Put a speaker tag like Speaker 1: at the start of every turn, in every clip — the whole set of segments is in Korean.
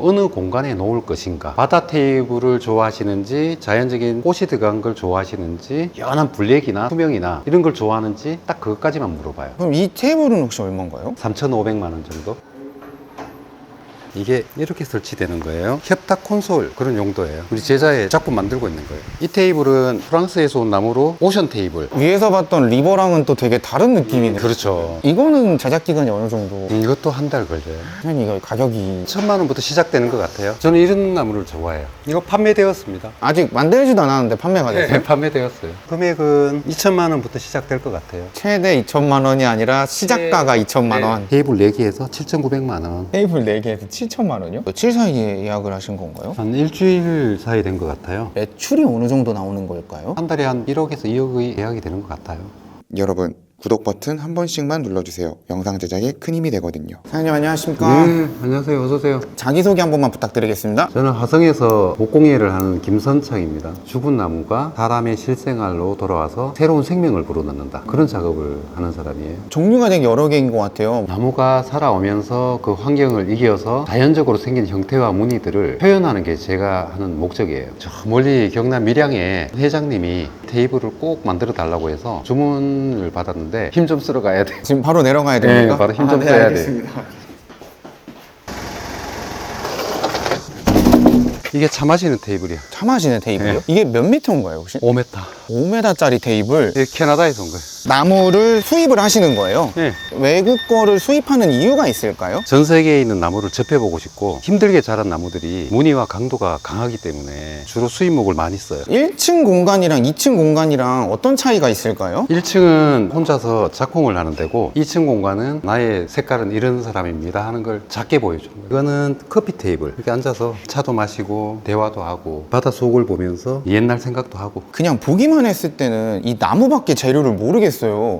Speaker 1: 어느 공간에 놓을 것인가, 바다 테이블을 좋아하시는지, 자연적인 꽃이 들어간 걸 좋아하시는지, 연한 블랙이나 투명이나 이런 걸 좋아하는지 딱 그것까지만 물어봐요.
Speaker 2: 그럼 이 테이블은 혹시 얼마인가요?
Speaker 1: 3,500만 원 정도. 이게 이렇게 설치되는 거예요. 협탁 콘솔 그런 용도예요. 우리 제자의 작품 만들고 있는 거예요. 이 테이블은 프랑스에서 온 나무로 오션 테이블.
Speaker 2: 위에서 봤던 리버랑은 또 되게 다른 느낌이네요.
Speaker 1: 그렇죠.
Speaker 2: 이거는 제작 기간이 어느 정도?
Speaker 1: 이것도 한 달 걸려요.
Speaker 2: 선생님 이거 가격이
Speaker 1: 1,000만 원부터 시작되는 것 같아요. 저는 이런 나무를 좋아해요. 이거 판매되었습니다.
Speaker 2: 아직 만들지도 않았는데 판매가 됐어요?
Speaker 1: 네, 판매되었어요. 금액은 2,000만 원부터 시작될 것 같아요.
Speaker 2: 최대 2천만 원이 아니라 시작가가 2천만 원.
Speaker 1: 테이블 4개에서 7,900만 원.
Speaker 2: 테이블 4개에서 7천만 원이요? 며칠 사이에 예약을 하신 건가요?
Speaker 1: 한 일주일 사이 된 것 같아요.
Speaker 2: 매출이 어느 정도 나오는 걸까요?
Speaker 1: 한 달에 한 1억에서 2억의 예약이 되는 것 같아요.
Speaker 3: 여러분 구독 버튼 한 번씩만 눌러주세요. 영상 제작에 큰 힘이 되거든요.
Speaker 2: 사장님 안녕하십니까?
Speaker 1: 네, 안녕하세요. 어서 오세요.
Speaker 2: 자기소개 한 번만 부탁드리겠습니다.
Speaker 1: 저는 화성에서 목공예를 하는 김선창입니다. 죽은 나무가 사람의 실생활로 돌아와서 새로운 생명을 불어넣는다. 그런 작업을 하는 사람이에요.
Speaker 2: 종류가 되게 여러 개인 것 같아요.
Speaker 1: 나무가 살아오면서 그 환경을 이겨서 자연적으로 생긴 형태와 무늬들을 표현하는 게 제가 하는 목적이에요. 저 멀리 경남 밀양에 회장님이 테이블을 꼭 만들어 달라고 해서 주문을 받았는데 힘 좀 쓰러 가야 돼.
Speaker 2: 지금 바로 내려가야 됩니까?
Speaker 1: 네, 바로 힘 좀
Speaker 2: 네,
Speaker 1: 써야 돼.
Speaker 2: 알겠습니다.
Speaker 1: 이게 차 마시는 테이블이야.
Speaker 2: 차 마시는 테이블이요?
Speaker 1: 네.
Speaker 2: 이게 몇 미터인가요 혹시?
Speaker 1: 5m.
Speaker 2: 5m짜리 테이블.
Speaker 1: 이게 캐나다에서 온 거예요.
Speaker 2: 나무를 수입을 하시는 거예요?
Speaker 1: 네.
Speaker 2: 외국 거를 수입하는 이유가 있을까요?
Speaker 1: 전 세계에 있는 나무를 접해보고 싶고 힘들게 자란 나무들이 무늬와 강도가 강하기 때문에 주로 수입목을 많이 써요.
Speaker 2: 1층 공간이랑 2층 공간이랑 어떤 차이가 있을까요?
Speaker 1: 1층은 혼자서 작품을 하는 데고 2층 공간은 나의 색깔은 이런 사람입니다 하는 걸 작게 보여주는 거예요. 이거는 커피 테이블. 이렇게 앉아서 차도 마시고 대화도 하고 바다 속을 보면서 옛날 생각도 하고.
Speaker 2: 그냥 보기만 했을 때는 이 나무밖에 재료를 모르겠어요.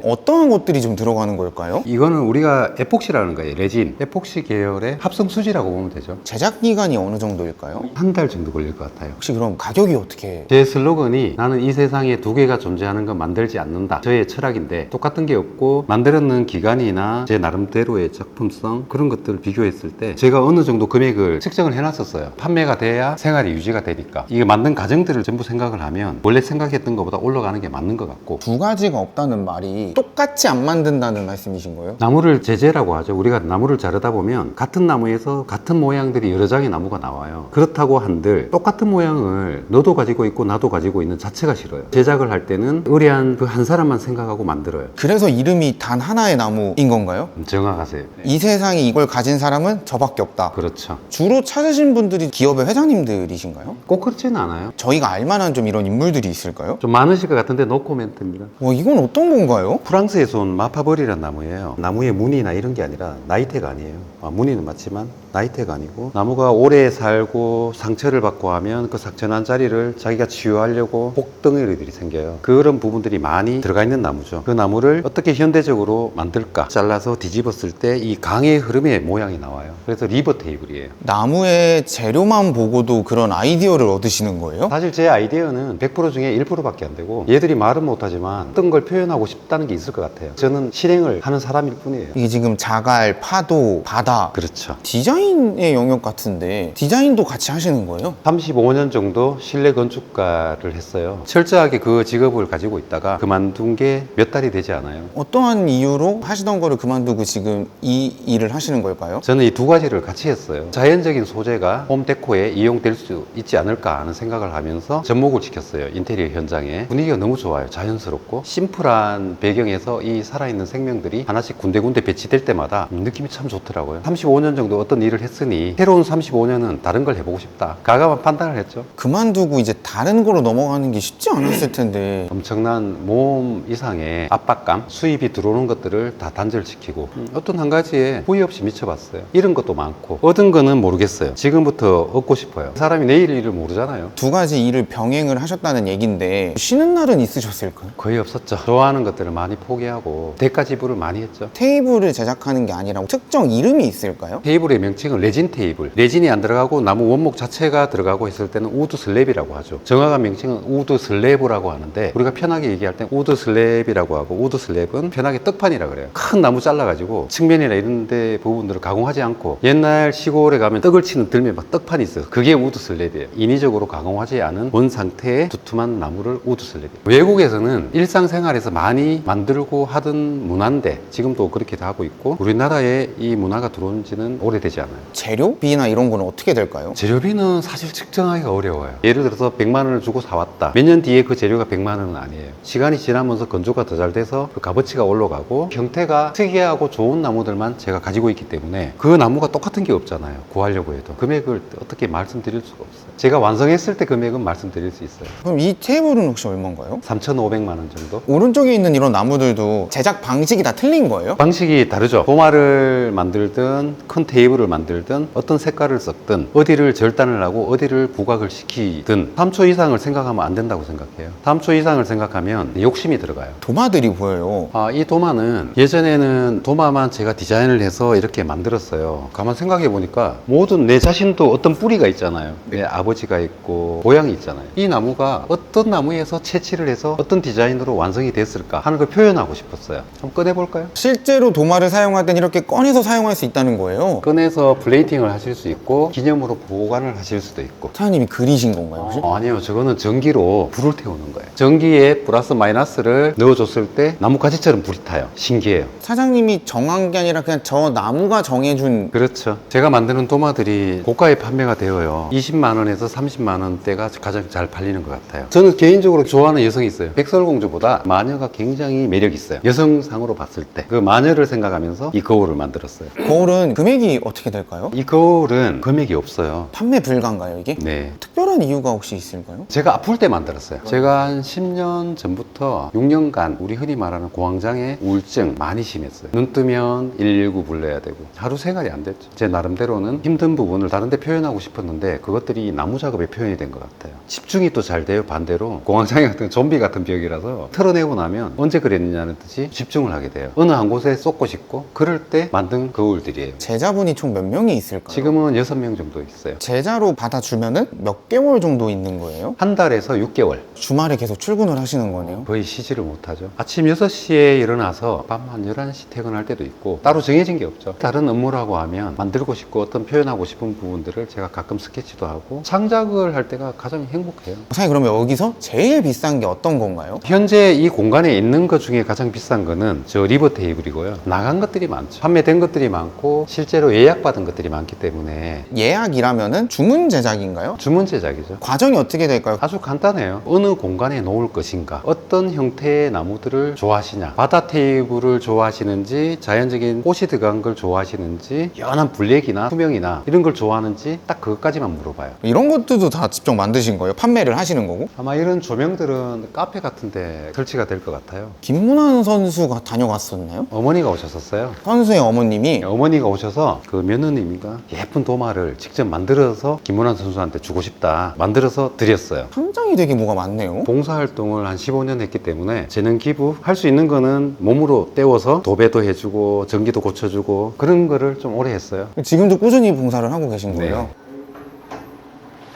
Speaker 2: 어떠한 것들이 좀 들어가는 걸까요?
Speaker 1: 이거는 우리가 에폭시라는 거예요. 레진. 에폭시 계열의 합성 수지라고 보면 되죠.
Speaker 2: 제작 기간이 어느 정도일까요?
Speaker 1: 한 달 정도 걸릴 것 같아요.
Speaker 2: 혹시 그럼 가격이 어떻게?
Speaker 1: 제 슬로건이 나는 이 세상에 두 개가 존재하는 건 만들지 않는다. 저의 철학인데 똑같은 게 없고 만들었는 기간이나 제 나름대로의 작품성 그런 것들을 비교했을 때 제가 어느 정도 금액을 측정을 해놨었어요. 판매가 돼야 생활이 유지가 되니까. 이게 만든 과정들을 전부 생각을 하면 원래 생각했던 것보다 올라가는 게 맞는 것 같고.
Speaker 2: 두 가지가 없다는 말이 똑같이 안 만든다는 말씀이신 거예요?
Speaker 1: 나무를 제재라고 하죠. 우리가 나무를 자르다 보면 같은 나무에서 같은 모양들이 여러 장의 나무가 나와요. 그렇다고 한들 똑같은 모양을 너도 가지고 있고 나도 가지고 있는 자체가 싫어요. 제작을 할 때는 의뢰한 그 한 사람만 생각하고 만들어요.
Speaker 2: 그래서 이름이 단 하나의 나무인 건가요?
Speaker 1: 정확하세요.
Speaker 2: 이 세상에 이걸 가진 사람은 저밖에 없다.
Speaker 1: 그렇죠.
Speaker 2: 주로 찾으신 분들이 기업의 회장님들이신가요?
Speaker 1: 꼭 그렇지는 않아요.
Speaker 2: 저희가 알만한 좀 이런 인물들이 있을까요?
Speaker 1: 좀 많으실 것 같은데 노코멘트입니다.
Speaker 2: 이건 어떤 건가요?
Speaker 1: 프랑스에서 온 마파벌이라는 나무예요. 나무의 무늬나 이런 게 아니라 나이테가 아니에요. 무늬는 맞지만 나이테가 아니고 나무가 오래 살고 상처를 받고 하면 그 상처난 자리를 자기가 치유하려고 복덩어리들이 생겨요. 그런 부분들이 많이 들어가 있는 나무죠. 그 나무를 어떻게 현대적으로 만들까? 잘라서 뒤집었을 때 이 강의 흐름의 모양이 나와요. 그래서 리버 테이블이에요.
Speaker 2: 나무의 재료만 보고도 그런 아이디어를 얻으시는 거예요?
Speaker 1: 사실 제 아이디어는 100% 중에 1%밖에 안 되고 얘들이 말은 못하지만 어떤 걸 표현하고 싶다는 게 있을 것 같아요. 저는 실행을 하는 사람일 뿐이에요.
Speaker 2: 이게 지금 자갈, 파도, 바다
Speaker 1: 그렇죠.
Speaker 2: 디자인의 영역 같은데 디자인도 같이 하시는 거예요?
Speaker 1: 35년 정도 실내 건축가를 했어요. 철저하게 그 직업을 가지고 있다가 그만둔 게 몇 달이 되지 않아요.
Speaker 2: 어떠한 이유로 하시던 거를 그만두고 지금 이 일을 하시는 걸까요?
Speaker 1: 저는 이 두 가지를 같이 했어요. 자연적인 소재가 홈데코에 이용될 수 있지 않을까 하는 생각을 하면서 접목을 시켰어요. 인테리어 현장에. 분위기가 너무 좋아요. 자연스럽고 심플한 배경에서 이 살아있는 생명들이 하나씩 군데군데 배치될 때마다 느낌이 참 좋더라고요. 35년 정도 어떤 일을 했으니 새로운 35년은 다른 걸 해보고 싶다. 과감한 판단을 했죠.
Speaker 2: 그만두고 이제 다른 거로 넘어가는 게 쉽지 않았을 텐데
Speaker 1: 엄청난 모험 이상의 압박감, 수입이 들어오는 것들을 다 단절시키고 어떤 한 가지에 후회 없이 미쳐봤어요. 잃은 것도 많고 얻은 거는 모르겠어요. 지금부터 얻고 싶어요. 사람이 내일 일을 모르잖아요.
Speaker 2: 두 가지 일을 병행을 하셨다는 얘긴데 쉬는 날은 있으셨을까요?
Speaker 1: 거의 없었죠. 좋아하는 좋아하는 것들을 많이 포기하고 대가 지불을 많이 했죠.
Speaker 2: 테이블을 제작하는 게 아니라 특정 이름이 있을까요?
Speaker 1: 테이블의 명칭은 레진 테이블. 레진이 안 들어가고 나무 원목 자체가 들어가고 있을 때는 우드 슬랩이라고 하죠. 정확한 명칭은 우드 슬래브라고 하는데 우리가 편하게 얘기할 때 우드 슬랩이라고 하고, 우드 슬랩은 편하게 떡판이라 그래요. 큰 나무 잘라가지고 측면이나 이런 데 부분들을 가공하지 않고, 옛날 시골에 가면 떡을 치는 들매 막 떡판이 있어요. 그게 우드 슬랩이에요. 인위적으로 가공하지 않은 본 상태의 두툼한 나무를 우드 슬랩이에요. 외국에서는 일상생활에서 많이 만들고 하던 문화인데 지금도 그렇게 다 하고 있고, 우리나라에 이 문화가 들어온 지는 오래되지 않아요.
Speaker 2: 재료비나 이런 거는 어떻게 될까요?
Speaker 1: 재료비는 사실 측정하기가 어려워요. 예를 들어서 100만 원을 주고 사왔다. 몇 년 뒤에 그 재료가 100만 원은 아니에요. 시간이 지나면서 건조가 더 잘 돼서 그 값어치가 올라가고, 형태가 특이하고 좋은 나무들만 제가 가지고 있기 때문에 그 나무가 똑같은 게 없잖아요. 구하려고 해도. 금액을 어떻게 말씀드릴 수가 없어요. 제가 완성했을 때 금액은 말씀드릴 수 있어요.
Speaker 2: 그럼 이 테이블은 혹시 얼마인가요?
Speaker 1: 3,500만 원 정도?
Speaker 2: 오른쪽에 있는 이런 나무들도 제작 방식이 다 틀린 거예요?
Speaker 1: 방식이 다르죠. 도마를 만들든 큰 테이블을 만들든 어떤 색깔을 섞든 어디를 절단을 하고 어디를 부각을 시키든 3초 이상을 생각하면 안 된다고 생각해요. 3초 이상을 생각하면 욕심이 들어가요.
Speaker 2: 도마들이 보여요.
Speaker 1: 이 도마는 예전에는 도마만 제가 디자인을 해서 이렇게 만들었어요. 가만 생각해 보니까 모든 내 자신도 어떤 뿌리가 있잖아요. 내 아버지가 있고 고향이 있잖아요. 이 나무가 어떤 나무에서 채취를 해서 어떤 디자인으로 완성이 됐을까 하는 걸 표현하고 싶었어요. 한번 꺼내볼까요?
Speaker 2: 실제로 도마를 사용할 땐 이렇게 꺼내서 사용할 수 있다는 거예요.
Speaker 1: 꺼내서 플레이팅을 하실 수 있고 기념으로 보관을 하실 수도 있고.
Speaker 2: 사장님이 그리신 건가요, 혹시?
Speaker 1: 아니요, 저거는 전기로 불을 태우는 거예요. 전기에 플러스 마이너스를 넣어줬을 때 나뭇가지처럼 불이 타요. 신기해요.
Speaker 2: 사장님이 정한 게 아니라 그냥 저 나무가 정해준.
Speaker 1: 그렇죠. 제가 만드는 도마들이 고가에 판매가 되어요. 20만 원에서 30만 원대가 가장 잘 팔리는 것 같아요. 저는 개인적으로 좋아하는 여성이 있어요. 백설공주보다 마녀가 굉장히 매력 있어요. 여성상으로 봤을 때 그 마녀를 생각하면서 이 거울을 만들었어요.
Speaker 2: 거울은 금액이 어떻게 될까요?
Speaker 1: 이 거울은 금액이 없어요.
Speaker 2: 판매 불가인가요, 이게?
Speaker 1: 네.
Speaker 2: 특별한 이유가 혹시 있을까요?
Speaker 1: 제가 아플 때 만들었어요. 제가 한 10년 전부터 6년간 우리 흔히 말하는 고황장애 우울증 많이 심했어요. 눈 뜨면 119 불러야 되고 하루 생활이 안 됐죠. 제 나름대로는 힘든 부분을 다른 데 표현하고 싶었는데 그것들이 나무 작업에 표현이 된 것 같아요. 집중이 또 잘 돼요. 반대로 공황장애 같은 좀비 같은 병이라서 털어내고 나면 언제 그랬느냐는 듯이 집중을 하게 돼요. 어느 한 곳에 쏟고 싶고 그럴 때 만든 거울들이에요.
Speaker 2: 제자분이 총 몇 명이 있을까요?
Speaker 1: 지금은 6명 정도 있어요.
Speaker 2: 제자로 받아주면은 몇 개월 정도 있는 거예요?
Speaker 1: 한 달에서 6개월.
Speaker 2: 주말에 계속 출근을 하시는 거네요?
Speaker 1: 거의 쉬지를 못하죠. 아침 6시에 일어나서 밤 한 11시 퇴근할 때도 있고 따로 정해진 게 없죠. 다른 업무라고 하면 만들고 싶고 어떤 표현하고 싶은 부분들을 제가 가끔 스케치도 하고 창작을 할 때가 가장 행복해요.
Speaker 2: 사장님, 그러면 여기서 제일 비싼 게 어떤 건가요?
Speaker 1: 현재 이 공간에 있는 것 중에 가장 비싼 거는 저 리버 테이블이고요. 나간 것들이 많죠. 판매된 것들이 많고 실제로 예약받은 것들이 많기 때문에
Speaker 2: 예약이라면은 주문 제작인가요?
Speaker 1: 주문 제작이죠.
Speaker 2: 과정이 어떻게 될까요?
Speaker 1: 아주 간단해요. 어느 공간에 놓을 것인가, 어떤 형태의 나무들을 좋아하시냐, 바다 테이블을 좋아하시는지, 자연적인 꽃이 들어간 걸 좋아하시는지, 연한 블랙이나 투명이나 이런 걸 좋아하는지 딱 그것까지만 물어봐요.
Speaker 2: 이런 것들도 다 직접 만드신 거예요? 판매를 하시는 거고?
Speaker 1: 아마 이런 조명들은 카페 같은 데 설치가 될 것 같아요.
Speaker 2: 김문환 선수가 다녀갔었나요?
Speaker 1: 어머니가 오셨었어요.
Speaker 2: 선수의 어머님이
Speaker 1: 어머니가 오셔서 그 며느님이가 예쁜 도마를 직접 만들어서 김문환 선수한테 주고 싶다 만들어서 드렸어요.
Speaker 2: 상장이 되게 뭐가 많네요.
Speaker 1: 봉사활동을 한 15년 했기 때문에 재능 기부 할 수 있는 거는 몸으로 때워서 도배도 해주고 전기도 고쳐주고 그런 거를 좀 오래 했어요.
Speaker 2: 지금도 꾸준히 봉사를 하고 계신 거예요?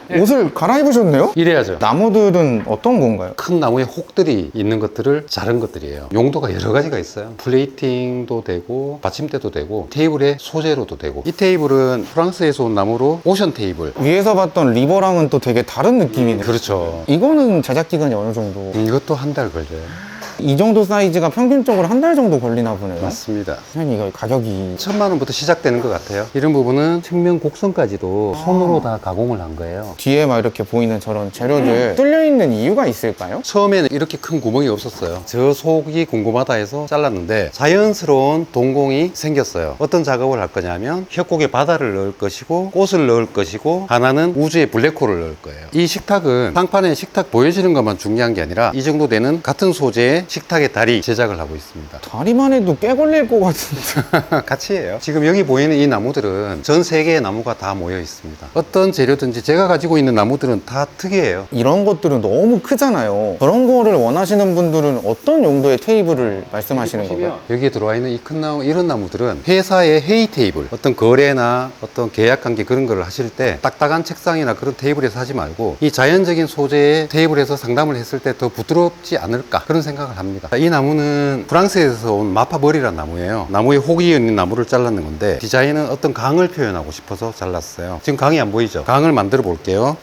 Speaker 1: 네.
Speaker 2: 옷을 갈아입으셨네요?
Speaker 1: 이래야죠.
Speaker 2: 나무들은 어떤 건가요?
Speaker 1: 큰 나무에 혹들이 있는 것들을 자른 것들이에요. 용도가 여러 가지가 있어요. 플레이팅도 되고 받침대도 되고 테이블의 소재로도 되고. 이 테이블은 프랑스에서 온 나무로 오션 테이블.
Speaker 2: 위에서 봤던 리버랑은 또 되게 다른 느낌이네요.
Speaker 1: 그렇죠.
Speaker 2: 이거는 제작 기간이 어느 정도?
Speaker 1: 이것도 한 달 걸려요.
Speaker 2: 이 정도 사이즈가 평균적으로 한 달 정도 걸리나 보네요.
Speaker 1: 맞습니다.
Speaker 2: 사장님, 이거 가격이
Speaker 1: 1,000만 원부터 시작되는 것 같아요. 이런 부분은 측면 곡선까지도 손으로 다 가공을 한 거예요.
Speaker 2: 뒤에 막 이렇게 보이는 저런 재료들 뚫려 있는 이유가 있을까요?
Speaker 1: 처음에는 이렇게 큰 구멍이 없었어요. 저 속이 궁금하다 해서 잘랐는데 자연스러운 동공이 생겼어요. 어떤 작업을 할 거냐면 협곡에 바다를 넣을 것이고 꽃을 넣을 것이고 하나는 우주에 블랙홀을 넣을 거예요. 이 식탁은 상판에 식탁 보여지는 것만 중요한 게 아니라 이 정도 되는 같은 소재의 식탁의 다리 제작을 하고 있습니다.
Speaker 2: 다리만 해도 꽤 걸릴 것 같은데.
Speaker 1: 같이 해요. 지금 여기 보이는 이 나무들은 전 세계의 나무가 다 모여 있습니다. 어떤 재료든지 제가 가지고 있는 나무들은 다 특이해요.
Speaker 2: 이런 것들은 너무 크잖아요. 그런 거를 원하시는 분들은 어떤 용도의 테이블을 말씀하시는 건가요?
Speaker 1: 여기에 들어와 있는 이 큰 나무, 이런 나무들은 회사의 회의 테이블, 어떤 거래나 어떤 계약 관계 그런 거를 하실 때 딱딱한 책상이나 그런 테이블에서 하지 말고 이 자연적인 소재의 테이블에서 상담을 했을 때 더 부드럽지 않을까 그런 생각을 합니다. 이 나무는 프랑스에서 온 마파버리라는 나무예요. 나무에 혹이 있는 나무를 잘랐는 건데 디자인은 어떤 강을 표현하고 싶어서 잘랐어요. 지금 강이 안 보이죠? 강을 만들어 볼게요.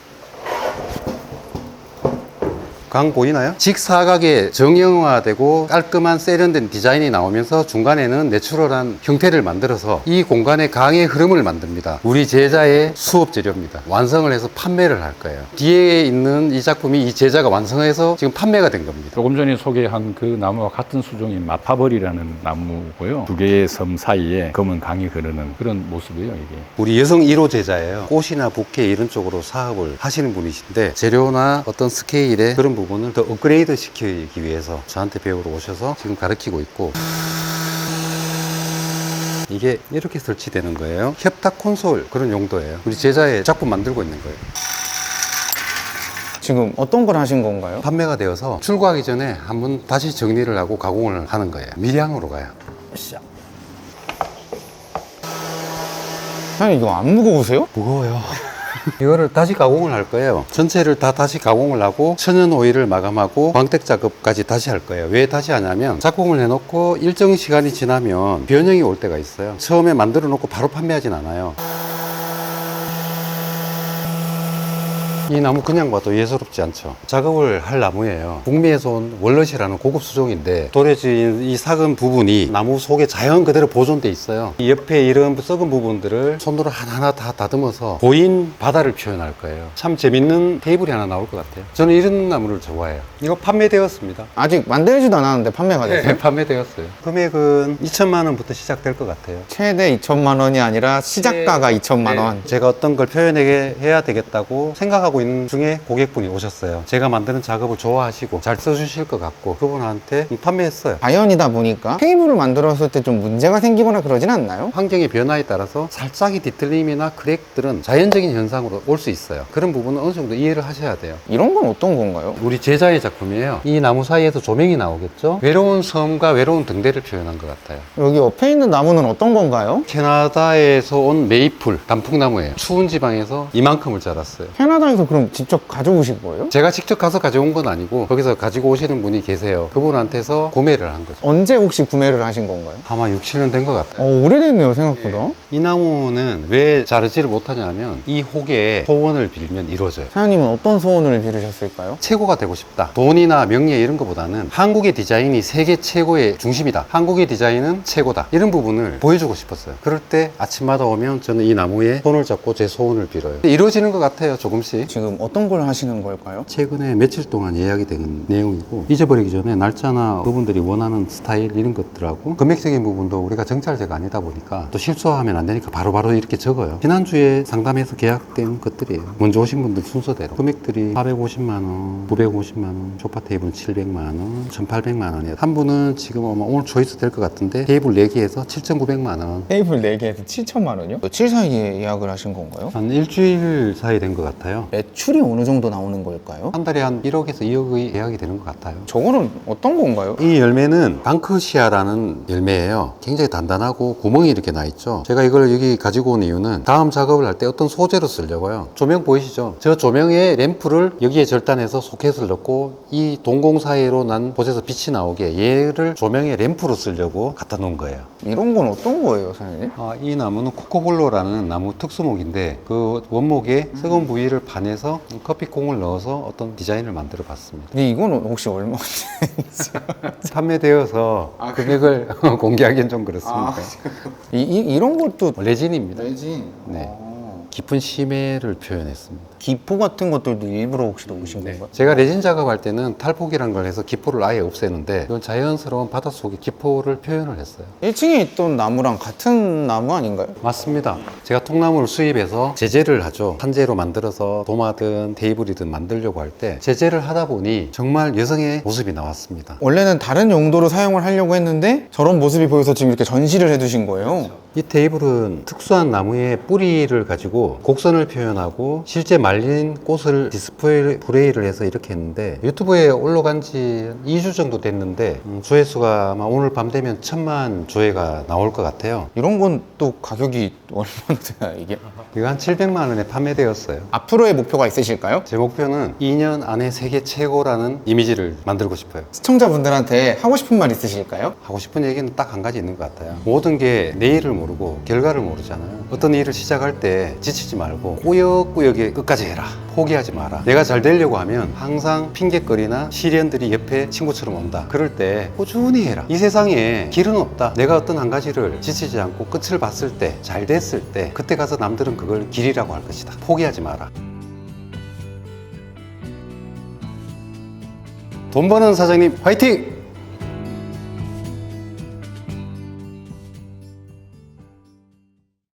Speaker 1: 강 보이나요? 직사각의 정형화되고 깔끔한 세련된 디자인이 나오면서 중간에는 내추럴한 형태를 만들어서 이 공간에 강의 흐름을 만듭니다. 우리 제자의 수업 재료입니다. 완성을 해서 판매를 할 거예요. 뒤에 있는 이 작품이 이 제자가 완성해서 지금 판매가 된 겁니다.
Speaker 4: 조금 전에 소개한 그 나무와 같은 수종인 마파벌이라는 나무고요. 두 개의 섬 사이에 검은 강이 흐르는 그런 모습이에요, 이게.
Speaker 1: 우리 여성 1호 제자예요. 꽃이나 부케 이런 쪽으로 사업을 하시는 분이신데 재료나 어떤 스케일의 그런 부분을 더 업그레이드 시키기 위해서 저한테 배우러 오셔서 지금 가르치고 있고, 이게 이렇게 설치되는 거예요. 협탁 콘솔 그런 용도예요. 우리 제자의 작품 만들고 있는 거예요.
Speaker 2: 지금 어떤 걸 하신 건가요?
Speaker 1: 판매가 되어서 출고하기 전에 한번 다시 정리를 하고 가공을 하는 거예요. 밀양으로 가요.
Speaker 2: 사장님 이거 안 무거우세요?
Speaker 1: 무거워요. 이거를 다시 가공을 할 거예요. 전체를 다 다시 가공을 하고 천연 오일을 마감하고 광택 작업까지 다시 할 거예요. 왜 다시 하냐면 작공을 해놓고 일정 시간이 지나면 변형이 올 때가 있어요. 처음에 만들어 놓고 바로 판매하진 않아요. 이 나무 그냥 봐도 예사롭지 않죠. 작업을 할 나무예요. 북미에서 온 월넛이라는 고급 수종인데 도래진 이 삭은 부분이 나무 속에 자연 그대로 보존돼 있어요. 이 옆에 이런 썩은 부분들을 손으로 하나하나 다 다듬어서 보인 바다를 표현할 거예요. 참 재밌는 테이블이 하나 나올 것 같아요. 저는 이런 나무를 좋아해요. 이거 판매되었습니다.
Speaker 2: 아직 만들지도 않았는데 판매가 됐어요?
Speaker 1: 네, 판매되었어요. 금액은 2천만 원부터 시작될 것 같아요.
Speaker 2: 최대 2천만 원이 아니라 시작가가 2천만 원.
Speaker 1: 제가 어떤 걸 표현하게 해야 되겠다고 생각하고 있는 중에 고객분이 오셨어요. 제가 만드는 작업을 좋아하시고 잘 써주실 것 같고 그분한테 판매했어요.
Speaker 2: 자연이다 보니까 테이블을 만들었을 때 좀 문제가 생기거나 그러진 않나요?
Speaker 1: 환경의 변화에 따라서 살짝의 뒤틀림이나 크랙들은 자연적인 현상으로 올 수 있어요. 그런 부분은 어느 정도 이해를 하셔야 돼요.
Speaker 2: 이런 건 어떤 건가요?
Speaker 1: 우리 제자의 작품이에요. 이 나무 사이에서 조명이 나오겠죠? 외로운 섬과 외로운 등대를 표현한 것 같아요.
Speaker 2: 여기 옆에 있는 나무는 어떤 건가요?
Speaker 1: 캐나다에서 온 메이플, 단풍나무예요. 추운 지방에서 이만큼을 자랐어요.
Speaker 2: 캐나다에서 그럼 직접 가져오신 거예요?
Speaker 1: 제가 직접 가서 가져온 건 아니고 거기서 가지고 오시는 분이 계세요. 그분한테서 구매를 한 거죠.
Speaker 2: 언제 혹시 구매를 하신 건가요?
Speaker 1: 아마 6, 7년 된 것 같아요.
Speaker 2: 오래됐네요 생각보다.
Speaker 1: 이 나무는 왜 자르지를 못하냐면 이 혹에 소원을 빌면 이루어져요.
Speaker 2: 사장님은 어떤 소원을 빌으셨을까요?
Speaker 1: 최고가 되고 싶다. 돈이나 명예 이런 것보다는 한국의 디자인이 세계 최고의 중심이다. 한국의 디자인은 최고다. 이런 부분을 보여주고 싶었어요. 그럴 때 아침마다 오면 저는 이 나무에 손을 잡고 제 소원을 빌어요. 이루어지는 것 같아요, 조금씩.
Speaker 2: 지금 어떤 걸 하시는 걸까요?
Speaker 1: 최근에 며칠 동안 예약이 된 내용이고 잊어버리기 전에 날짜나 그분들이 원하는 스타일 이런 것들하고 금액적인 부분도 우리가 정찰제가 아니다 보니까 또 실수하면 안 되니까 바로바로 이렇게 적어요. 지난주에 상담해서 계약된 것들이에요. 먼저 오신 분들 순서대로 금액들이 450만 원, 950만 원, 소파 테이블 700만 원, 1800만 원이에요. 한 분은 지금 아마 오늘 초이스 될 것 같은데 테이블 4개에서 7900만 원.
Speaker 2: 테이블 4개에서 7천만 원이요? 며칠 사이에 예약을 하신 건가요?
Speaker 1: 한 일주일 사이 된 것 같아요.
Speaker 2: 매출이 어느 정도 나오는 걸까요?
Speaker 1: 한 달에 한 1억에서 2억의 예약이 되는 것 같아요.
Speaker 2: 저거는 어떤 건가요?
Speaker 1: 이 열매는 방크시아라는 열매예요. 굉장히 단단하고 구멍이 이렇게 나 있죠. 제가 이걸 여기 가지고 온 이유는 다음 작업을 할 때 어떤 소재로 쓰려고요. 조명 보이시죠? 저 조명에 램프를 여기에 절단해서 소켓을 넣고 이 동공 사이로 난 곳에서 빛이 나오게 얘를 조명에 램프로 쓰려고 갖다 놓은 거예요.
Speaker 2: 이런 건 어떤 거예요, 사장님?
Speaker 1: 이 나무는 코코볼로라는 나무 특수목인데 그 원목에 썩은 부위를 파내서 커피콩을 넣어서 어떤 디자인을 만들어 봤습니다.
Speaker 2: 근데 이거는 혹시 얼마?
Speaker 1: 판매되어서 금액을 공개하기는 좀 그렇습니다.
Speaker 2: 이런 것도
Speaker 1: 레진입니다.
Speaker 2: 레진.
Speaker 1: 네. 깊은 심해를 표현했습니다.
Speaker 2: 기포 같은 것들도 일부러 혹시 넣으신 건가요?
Speaker 1: 제가 레진 작업할 때는 탈폭이라는 걸 해서 기포를 아예 없애는데 이건 자연스러운 바닷속의 기포를 표현을 했어요.
Speaker 2: 1층에 있던 나무랑 같은 나무 아닌가요?
Speaker 1: 맞습니다. 제가 통나무를 수입해서 제재를 하죠. 산재로 만들어서 도마든 테이블이든 만들려고 할 때 제재를 하다 보니 정말 여성의 모습이 나왔습니다.
Speaker 2: 원래는 다른 용도로 사용을 하려고 했는데 저런 모습이 보여서 지금 이렇게 전시를 해두신 거예요.
Speaker 1: 이 테이블은 특수한 나무의 뿌리를 가지고 곡선을 표현하고 실제 말린 꽃을 디스플레이를 해서 이렇게 했는데 유튜브에 올라간 지 2주 정도 됐는데 조회수가 아마 오늘 밤 되면 1000만 조회가 나올 것 같아요.
Speaker 2: 이런 건 또 가격이 얼마나 되나 이게?
Speaker 1: 이거 한 700만 원에 판매되었어요.
Speaker 2: 앞으로의 목표가 있으실까요?
Speaker 1: 제 목표는 2년 안에 세계 최고라는 이미지를 만들고 싶어요.
Speaker 2: 시청자분들한테 하고 싶은 말 있으실까요?
Speaker 1: 하고 싶은 얘기는 딱 한 가지 있는 것 같아요. 모든 게 내일을 모르고 결과를 모르잖아요. 어떤 일을 시작할 때 지치지 말고 꾸역꾸역에 끝까지 해라. 포기하지 마라. 내가 잘 되려고 하면 항상 핑계거리나 시련들이 옆에 친구처럼 온다. 그럴 때 꾸준히 해라. 이 세상에 길은 없다. 내가 어떤 한 가지를 지치지 않고 끝을 봤을 때, 잘 됐을 때 그때 가서 남들은 그걸 길이라고 할 것이다. 포기하지 마라. 돈 버는 사장님 화이팅!